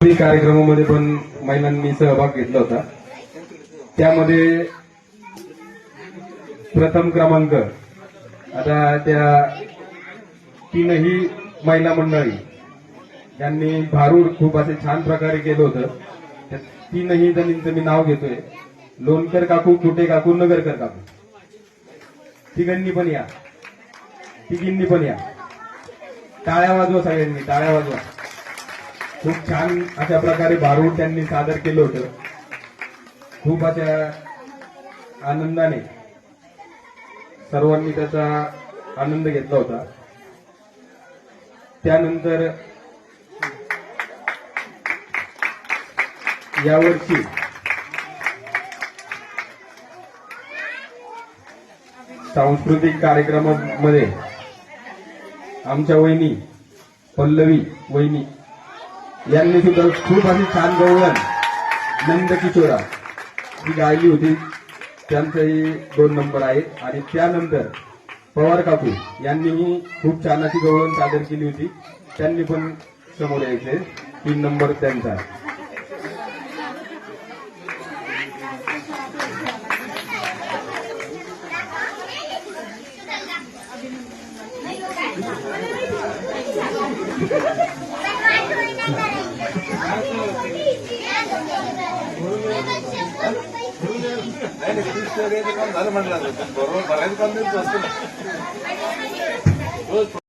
कार्यक्रमामध्ये पण महिलांनी सहभाग घेतला होता। त्यामध्ये प्रथम क्रमांक आता त्या तीनही महिला मंडळी यांनी भारूड खूप असे छान प्रकारे केलं होतं। त्या तीनही जणींचं मी नाव घेतोय, लोणकर काकू, कुटे काकू, नगरकर काकू। तिघांनी पण या, तिघींनी पण या, टाळ्या वाजवा सगळ्यांनी, टाळ्या वाजवा। खूप छान अशा प्रकारे भारूड त्यांनी सादर केलं होतं। खूप अशा आनंदाने सर्वांनी त्याचा आनंद घेतला होता। त्यानंतर यावर्षी सांस्कृतिक कार्यक्रमामध्ये आमच्या वहिनी पल्लवी वहिनी यांनी सुद्धा खूप अशी छान गवळण नंद किशोरा ही गायली होती, त्यांचाही 2 नंबर आहे। आणि त्यानंतर पवार काकू यांनीही खूप छान अशी गवळण सादर केली होती, त्यांनी पण समोर यायचे, 3 नंबर त्यांचा। काम झालं म्हटलं बरोबर बघायचं काम नाही.